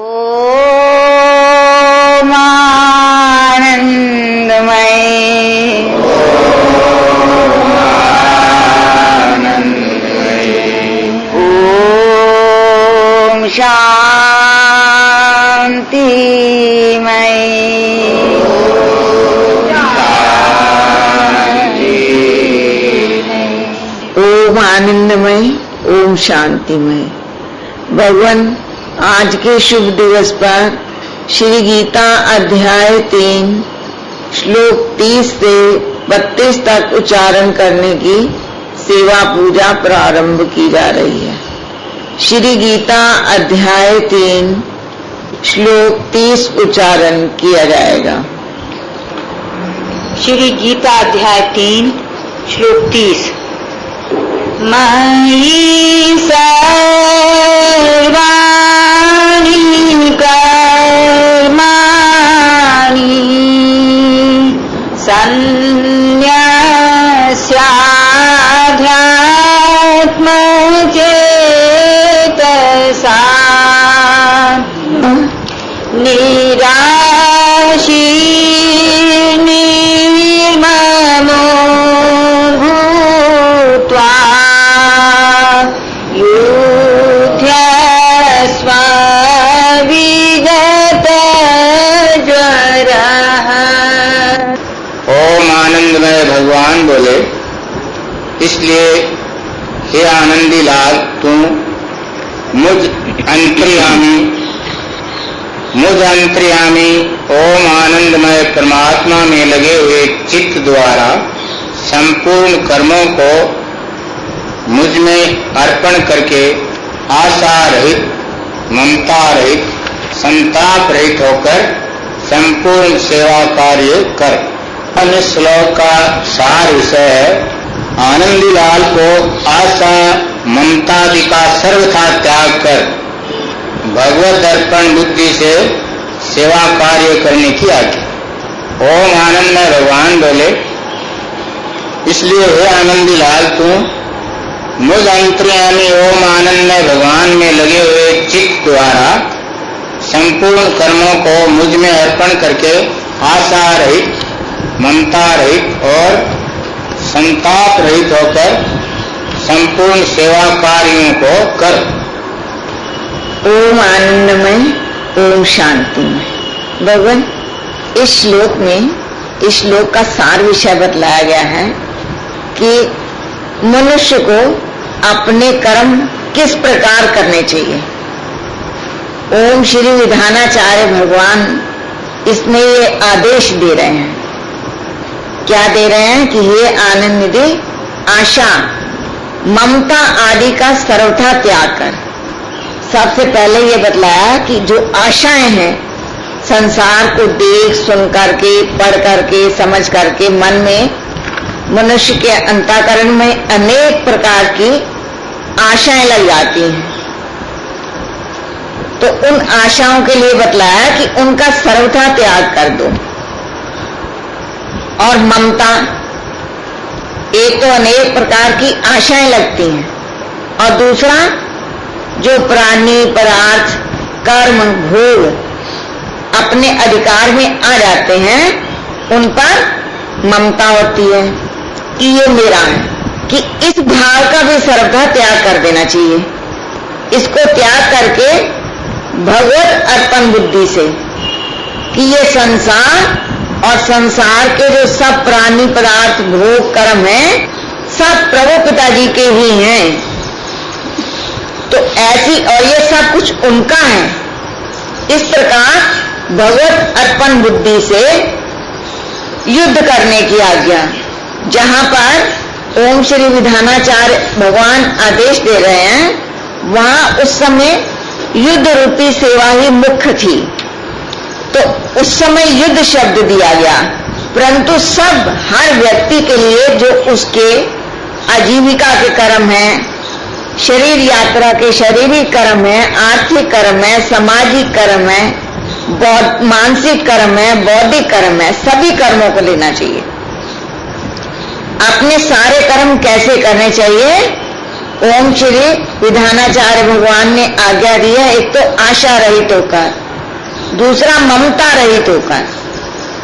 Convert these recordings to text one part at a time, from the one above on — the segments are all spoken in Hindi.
ओम आनंदमय, ओम शांतिमय, ओम आनंदमय, ओम शांतिमय। भगवान आज के शुभ दिवस पर श्री गीता अध्याय 3 श्लोक 30 से 32 तक उच्चारण करने की सेवा पूजा प्रारंभ की जा रही है। श्री गीता अध्याय 3 श्लोक 30 उच्चारण किया जाएगा। श्री गीता अध्याय 3 श्लोक 30। मयि सर्वाणि कर्माणि सन्न्यस्याध्यात्मचेतसा निराशी निर्ममो भूत्वा युध्यस्व विगतज्वरः। ओम आनंदमय भगवान बोले, इसलिए हे आनंदी लाल, तू मुझ अंतर्यामी ओम आनंदमय परमात्मा में लगे हुए चित्त द्वारा संपूर्ण कर्मों को मुझ में अर्पण करके आशा रहित, ममता रहित, संताप रहित होकर संपूर्ण सेवा कार्य कर। अन्य श्लोक का सार विषय है, आनंदी लाल को आशा ममतादि का सर्वथा त्याग कर भगवत अर्पण बुद्धि से सेवा कार्य करने की आज्ञा। ओम आनंदमय भगवान बोले, इसलिए हे आनंदी लाल, तू मुझ अंतर्यामी ओम आनंदमय भगवान में लगे हुए चित्त द्वारा संपूर्ण कर्मों को मुझ में अर्पण करके आशा रहित, ममता रहित और संताप रहित होकर संपूर्ण सेवा कार्यों को कर। ओम आनंदमय, ओम शांतिमय। भगवान इस श्लोक का सार विषय बतलाया गया है कि मनुष्य को अपने कर्म किस प्रकार करने चाहिए। ओम श्री विधानाचार्य भगवान इसमें ये आदेश दे रहे हैं। क्या दे रहे हैं कि हे आनंद निधि, आशा ममता आदि का सर्वथा त्याग कर। सबसे पहले ये बतलाया कि जो आशाएं हैं, संसार को देख सुन करके, पढ़ करके, समझ करके मन में, मनुष्य के अंतःकरण में अनेक प्रकार की आशाएं लग जाती हैं। तो उन आशाओं के लिए बतलाया कि उनका सर्वथा त्याग कर दो। और ममता, एक तो अनेक प्रकार की आशाएं लगती हैं, और दूसरा जो प्राणी पदार्थ कर्म भोग अपने अधिकार में आ जाते हैं, उन पर ममता होती है कि ये मेरा है, कि इस भाव का भी सर्वथा त्याग कर देना चाहिए। इसको त्याग करके भगवत अर्पण बुद्धि से कि ये संसार और संसार के जो सब प्राणी पदार्थ भोग कर्म हैं, सब प्रभु पिताजी के ही हैं। तो ऐसी, और ये सब कुछ उनका है। इस प्रकार भगवत अर्पण बुद्धि से युद्ध करने की आज्ञा। जहां पर ओम श्री विधानाचार्य भगवान आदेश दे रहे हैं, वहां उस समय युद्ध रूपी सेवा ही मुख्य थी। तो उस समय युद्ध शब्द दिया गया, परंतु सब हर व्यक्ति के लिए जो उसके आजीविका के कर्म है, शरीर यात्रा के शारीरिक कर्म है, आर्थिक कर्म है, सामाजिक कर्म है, मानसिक कर्म है, बौद्धिक कर्म है, सभी कर्मों को लेना चाहिए। अपने सारे कर्म कैसे करने चाहिए ओम श्री विधानाचार्य भगवान ने आज्ञा दी है, एक तो आशा रहित होकर, दूसरा ममता रहित होकर,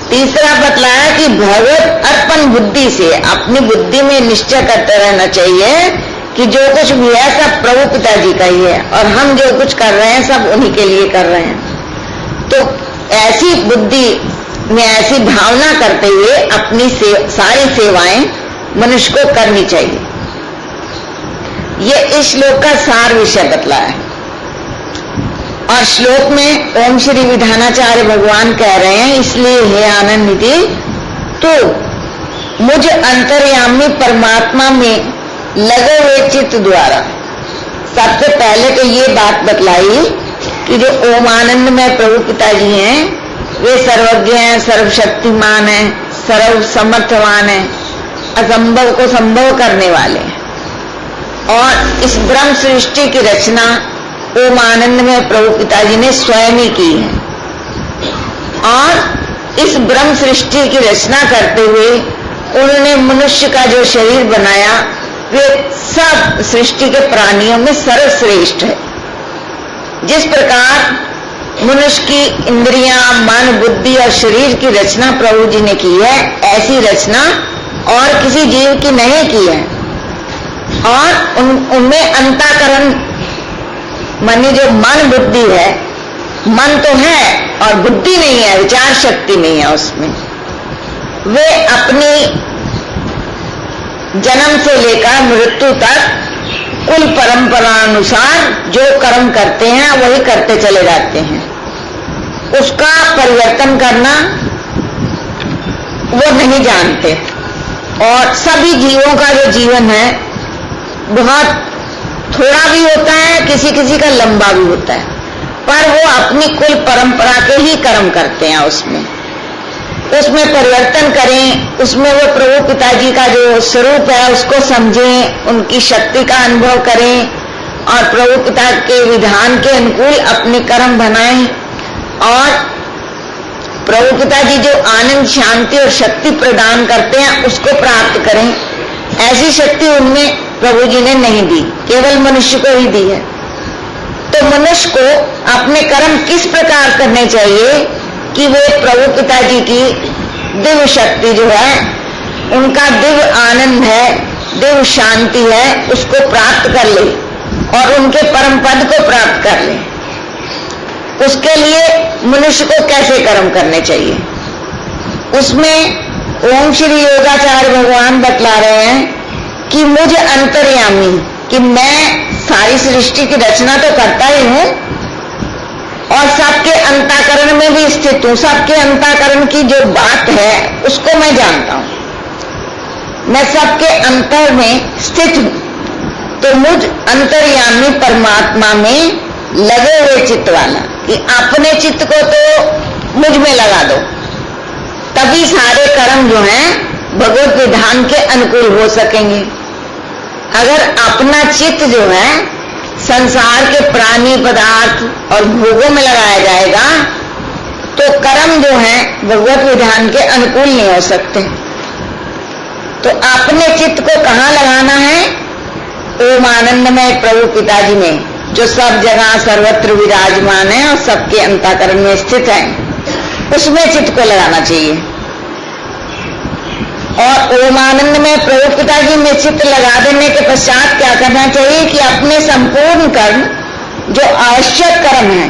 तीसरा बतलाया कि भगवत अर्पण बुद्धि से अपनी बुद्धि में निश्चय करते रहना चाहिए कि जो कुछ भी है सब प्रभु पिताजी का ही है और हम जो कुछ कर रहे हैं सब उन्हीं के लिए कर रहे हैं। तो ऐसी बुद्धि में ऐसी भावना करते हुए अपनी सारी सेवाएं मनुष्य को करनी चाहिए। ये इस श्लोक का सार विषय बतलाया है। और श्लोक में ओम श्री विधानाचार्य भगवान कह रहे हैं, इसलिए हे आनंद निधि, तो मुझ अंतर्यामी परमात्मा में लगे हुए चित्त द्वारा सबसे पहले तो ये बात बतलाई कि जो ओम आनंद में प्रभु पिताजी हैं वे सर्वज्ञ हैं, सर्वशक्तिमान हैं, सर्व समर्थवान हैं, असंभव को संभव करने वाले हैं। और इस ब्रह्म सृष्टि की रचना ओम आनंद में प्रभु पिताजी ने स्वयं ही की है। और इस ब्रह्म सृष्टि की रचना करते हुए उन्होंने मनुष्य का जो शरीर बनाया वे सब सृष्टि के प्राणियों में सर्वश्रेष्ठ है। जिस प्रकार मनुष्य की इंद्रियां, मन, बुद्धि और शरीर की रचना प्रभु जी ने की है, ऐसी रचना और किसी जीव की नहीं की है। और उनमें अंतःकरण मानी जो मन बुद्धि है, मन तो है और बुद्धि नहीं है, विचार शक्ति नहीं है उसमें। वे अपनी जन्म से लेकर मृत्यु तक कुल परंपरा अनुसार जो कर्म करते हैं वही करते चले जाते हैं। उसका परिवर्तन करना वो नहीं जानते। और सभी जीवों का जो जीवन है बहुत थोड़ा भी होता है, किसी किसी का लंबा भी होता है, पर वो अपनी कुल परंपरा के ही कर्म करते हैं। उसमें परिवर्तन करें, उसमें वो प्रभु पिताजी का जो स्वरूप है उसको समझें, उनकी शक्ति का अनुभव करें और प्रभु पिता के विधान के अनुकूल अपने कर्म बनाएं। और प्रभु पिताजी जो आनंद, शांति और शक्ति प्रदान करते हैं उसको प्राप्त करें। ऐसी शक्ति उनमें प्रभु जी ने नहीं दी, केवल मनुष्य को ही दी है। तो मनुष्य को अपने कर्म किस प्रकार करने चाहिए कि वे प्रभु पिताजी की दिव्य शक्ति जो है, उनका दिव्य आनंद है, दिव्य शांति है, उसको प्राप्त कर ले और उनके परम पद को प्राप्त कर ले। उसके लिए मनुष्य को कैसे कर्म करने चाहिए, उसमें ओम श्री योगाचार्य भगवान बतला रहे हैं कि मुझ अंतर्यामी, कि मैं सारी सृष्टि की रचना तो करता ही हूं और सबके अंतःकरण में भी स्थित हूं। सबके अंतःकरण की जो बात है उसको मैं जानता हूं, मैं सबके अंतर में स्थित हूं। तो मुझ अंतर्यामी परमात्मा में लगे हुए चित्त वाला, कि अपने चित्त को तो मुझ में लगा दो, तभी सारे कर्म जो हैं भगवत विधान के अनुकूल हो सकेंगे। अगर अपना चित्त जो है संसार के प्राणी, पदार्थ और भोगों में लगाया जाएगा तो कर्म जो है भगवत विधान के अनुकूल नहीं हो सकते। तो अपने चित्त को कहाँ लगाना है? ओम आनंदमय प्रभु पिताजी में, जो सब जगह सर्वत्र विराजमान है और सबके अंतःकरण में स्थित है, उसमें चित्त को लगाना चाहिए। और ओम आनंद में प्रभु पिताजी में चित्त लगा देने के पश्चात क्या करना चाहिए कि अपने संपूर्ण कर्म जो आवश्यक कर्म हैं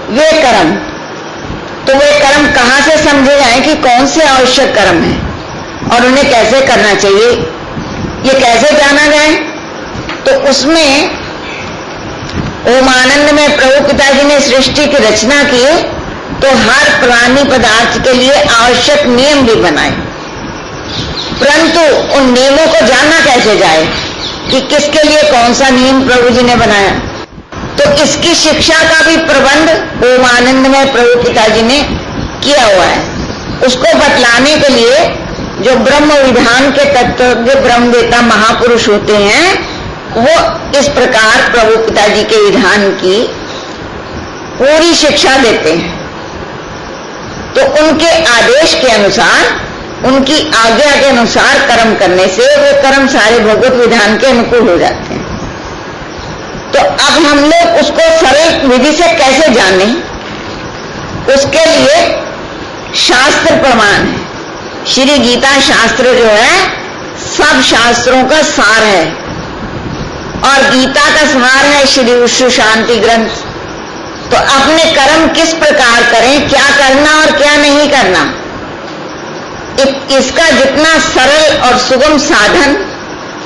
वे कर्म, तो वे कर्म कहाँ से समझे जाएं कि कौन से आवश्यक कर्म हैं और उन्हें कैसे करना चाहिए, ये कैसे जाना जाए? तो उसमें ओम आनंद में प्रभु पिताजी ने सृष्टि की रचना की तो हर प्राणी पदार्थ के लिए आवश्यक नियम भी बनाए, परंतु उन नियमों को जानना कैसे जाए कि किसके लिए कौन सा नियम प्रभु जी ने बनाया? तो इसकी शिक्षा का भी प्रबंध ओम आनंद में प्रभु पिताजी ने किया हुआ है। उसको बतलाने के लिए जो ब्रह्म विधान के तत्वज्ञ ब्रह्मवेता महापुरुष होते हैं वो इस प्रकार प्रभु पिताजी के विधान की पूरी शिक्षा देते हैं। तो उनके आदेश के अनुसार उनकी आज्ञा के अनुसार कर्म करने से वो कर्म सारे भगवत विधान के अनुकूल हो जाते हैं। तो अब हम लोग उसको सरल विधि से कैसे जाने, उसके लिए शास्त्र प्रमाण है। श्री गीता शास्त्र जो है सब शास्त्रों का सार है, और गीता का सार है श्री विश्व शांति ग्रंथ। तो अपने कर्म किस प्रकार करें, क्या करना और क्या नहीं करना, इसका जितना सरल और सुगम साधन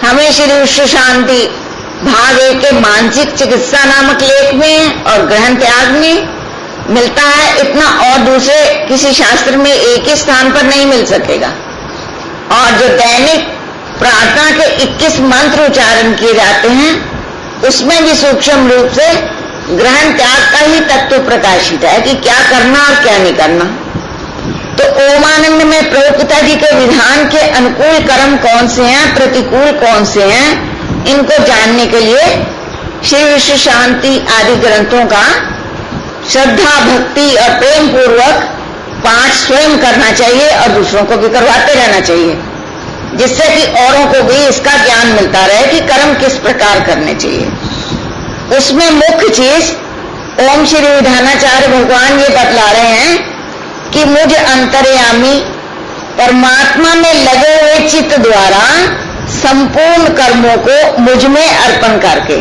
हमें श्री विश्व शांति भाग 1 के मानसिक चिकित्सा नामक लेख में और ग्रहण त्याग में मिलता है, इतना और दूसरे किसी शास्त्र में एक ही स्थान पर नहीं मिल सकेगा। और जो दैनिक प्रार्थना के 21 मंत्र उच्चारण किए जाते हैं, उसमें भी सूक्ष्म रूप से ग्रहण त्याग का ही तत्व प्रकाशित है कि क्या करना और क्या नहीं करना। तो ओमानंद में प्रभु पिता जी के विधान के अनुकूल कर्म कौन से हैं, प्रतिकूल कौन से हैं, इनको जानने के लिए श्री विश्व शांति आदि ग्रंथों का श्रद्धा भक्ति और प्रेम पूर्वक पाठ स्वयं करना चाहिए और दूसरों को भी करवाते रहना चाहिए, जिससे कि औरों को भी इसका ज्ञान मिलता रहे कि कर्म किस प्रकार करने चाहिए। उसमें मुख्य चीज ओम श्री विधानाचार्य भगवान ये बतला रहे हैं कि मुझ अंतर्यामी परमात्मा में लगे हुए चित्त द्वारा संपूर्ण कर्मों को मुझ में अर्पण करके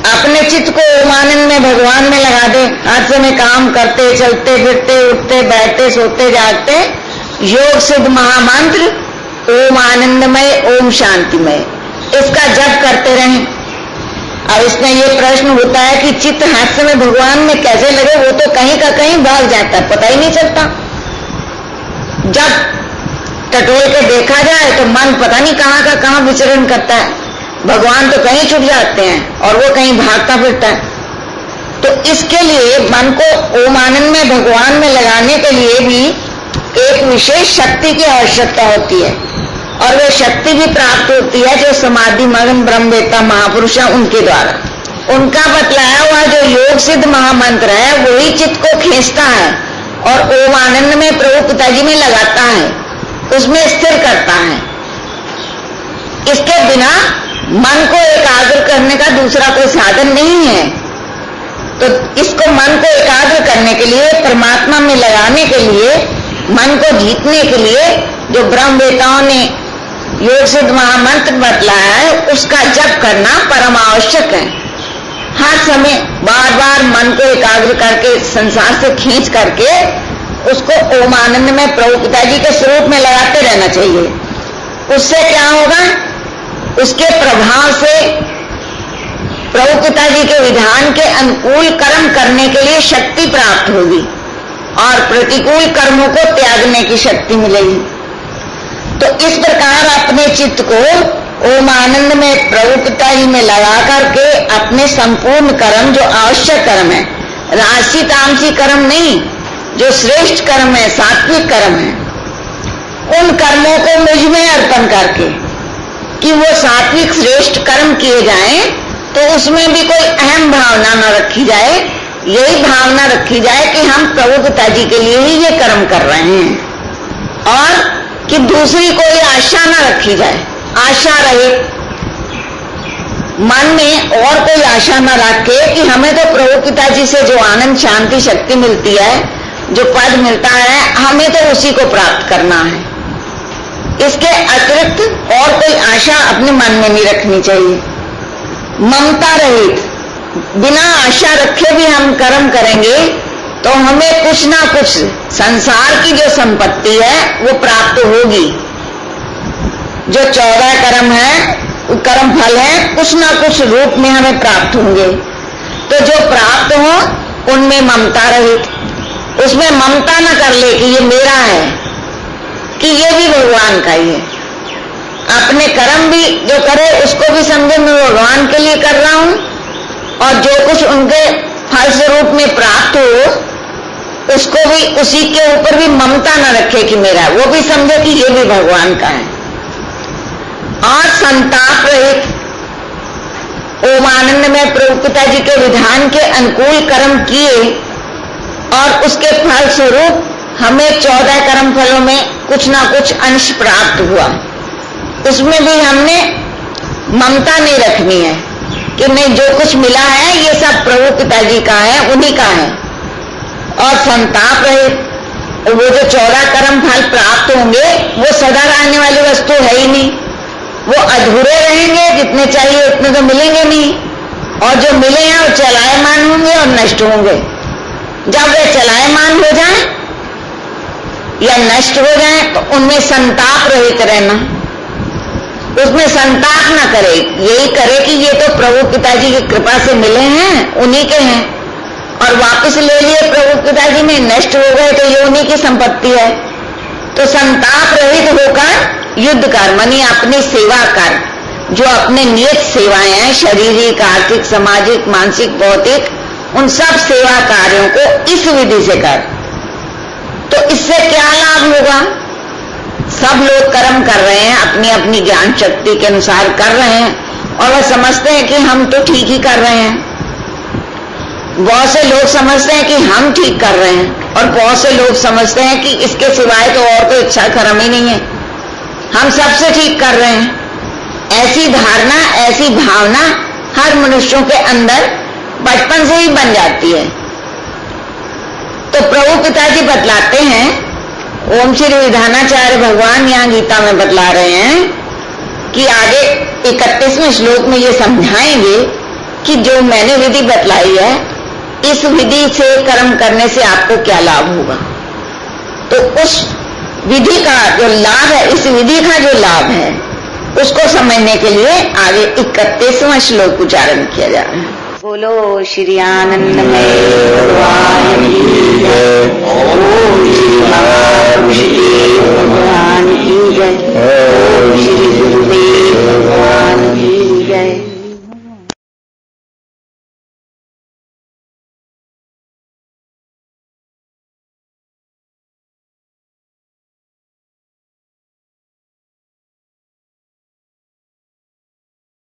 अपने चित्त को ओमानंद में भगवान में लगा दे। हाथ से में काम करते चलते फिरते उठते बैठते सोते जागते योग सिद्ध महामंत्र ओम आनंदमय ओम शांतिमय इसका जप करते रहें। अब इसमें यह प्रश्न होता है कि चित्त हाथ में भगवान में कैसे लगे, वो तो कहीं का कहीं भाग जाता है, पता ही नहीं चलता। जब टटोल के देखा जाए तो मन पता नहीं कहाँ का कहाँ विचरण करता है, भगवान तो कहीं छुप जाते हैं और वो कहीं भागता फिरता है। तो इसके लिए मन को ओम आनंद में भगवान में लगाने के लिए भी एक विशेष शक्ति की आवश्यकता होती है, और वह शक्ति भी प्राप्त होती है जो समाधि मग्न ब्रह्मवेत्ता महापुरुष है उनके द्वारा। उनका बतलाया हुआ जो योग सिद्ध महामंत्र है वही चित्त को खींचता है और ओम आनंद में प्रभु पिताजी में लगाता है, उसमें स्थिर करता है। इसके बिना मन को एकाग्र करने का दूसरा कोई साधन नहीं है। तो इसको मन को एकाग्र करने के लिए, परमात्मा में लगाने के लिए, मन को जीतने के लिए जो ब्रह्मवेताओं ने योग सिद्ध महामंत्र बतलाया है उसका जप करना परम आवश्यक है। हर समय बार बार मन को एकाग्र करके संसार से खींच करके उसको ओम आनंद में प्रभु पिताजी के स्वरूप में लगाते रहना चाहिए। उससे क्या होगा, उसके प्रभाव से प्रभु पिताजी के विधान के अनुकूल कर्म करने के लिए शक्ति प्राप्त होगी और प्रतिकूल कर्मों को त्यागने की शक्ति मिलेगी। तो इस प्रकार अपने चित्त को ओम आनंद में प्रभु पिताजी में लगा करके अपने संपूर्ण कर्म जो आवश्यक कर्म है, राशि तामसी कर्म नहीं, जो श्रेष्ठ कर्म है, सात्विक कर्म है, उन कर्मों को मुझ में अर्पण करके कि वो सात्विक श्रेष्ठ कर्म किए जाएं, तो उसमें भी कोई अहम भावना न रखी जाए। यही भावना रखी जाए कि हम प्रभु पिताजी के लिए ही ये कर्म कर रहे हैं, और कि दूसरी कोई आशा न रखी जाए। आशा रहे मन में, और कोई आशा न रखे कि हमें तो प्रभु पिताजी से जो आनंद शांति शक्ति मिलती है, जो पद मिलता है, हमें तो उसी को प्राप्त करना है। इसके अतिरिक्त और कोई आशा अपने मन में नहीं रखनी चाहिए। ममता रहित बिना आशा रखे भी हम कर्म करेंगे तो हमें कुछ ना कुछ संसार की जो संपत्ति है वो प्राप्त होगी। जो 14 कर्म है, कर्म फल है, कुछ ना कुछ रूप में हमें प्राप्त होंगे। तो जो प्राप्त हो उनमें ममता रहित, उसमें ममता न कर ले कि ये मेरा है, कि ये भी भगवान का ही है। अपने कर्म भी जो करे उसको भी समझे मैं भगवान के लिए कर रहा हूं, और जो कुछ उनके फल स्वरूप में प्राप्त हो उसको भी, उसी के ऊपर भी ममता न रखे कि मेरा, वो भी समझे कि ये भी भगवान का है। और संताप रहित ओम आनंद में प्रभु पिताजी के विधान के अनुकूल कर्म किए और उसके फल स्वरूप हमें 14 कर्म फलों में कुछ ना कुछ अंश प्राप्त हुआ, उसमें भी हमने ममता नहीं रखनी है कि नहीं जो कुछ मिला है ये सब प्रभु पिताजी का है, उन्हीं का है। और संताप रहे, वो जो 14 कर्म फल प्राप्त होंगे वो सदा रहने वाली वस्तु है ही नहीं, वो अधूरे रहेंगे, जितने चाहिए उतने तो मिलेंगे नहीं, और जो मिले हैं वो चलायमान होंगे और नष्ट होंगे। जब वे चलायमान हो जाएं या नष्ट हो जाएं तो उनमें संताप रहित रहना, उसमें संताप ना करे, यही करे कि ये तो प्रभु पिताजी की कृपा से मिले हैं, उन्हीं के हैं, और वापस ले लिए प्रभु पिताजी ने, नष्ट हो गए तो ये उन्हीं की संपत्ति है। तो संताप रहित होकर युद्ध कर, मानी अपनी सेवा कर, जो अपने नियत सेवाएं हैं, शारीरिक, आर्थिक, सामाजिक, मानसिक, भौतिक, उन सब सेवा कार्यों को इस विधि से कर। तो इससे क्या लाभ होगा? सब लोग कर्म कर रहे हैं, अपनी अपनी ज्ञान शक्ति के अनुसार कर रहे हैं, और वह समझते हैं कि हम तो ठीक ही कर रहे हैं। बहुत से लोग समझते हैं कि हम ठीक कर रहे हैं, और बहुत से लोग समझते हैं कि इसके सिवाय तो और कोई अच्छा कर्म ही नहीं है, हम सबसे ठीक कर रहे हैं। ऐसी धारणा, ऐसी भावना हर मनुष्यों के अंदर बचपन से ही बन जाती है। तो प्रभु पिताजी बतलाते हैं, ओम श्री विधानाचार्य भगवान यहाँ गीता में बतला रहे हैं कि आगे 31वें श्लोक में ये समझाएंगे कि जो मैंने विधि बतलाई है, इस विधि से कर्म करने से आपको क्या लाभ होगा। तो उस विधि का जो लाभ है, इस विधि का जो लाभ है, उसको समझने के लिए आगे 31वां श्लोक उच्चारण किया जा रहा है। बोलो श्री आनंदमय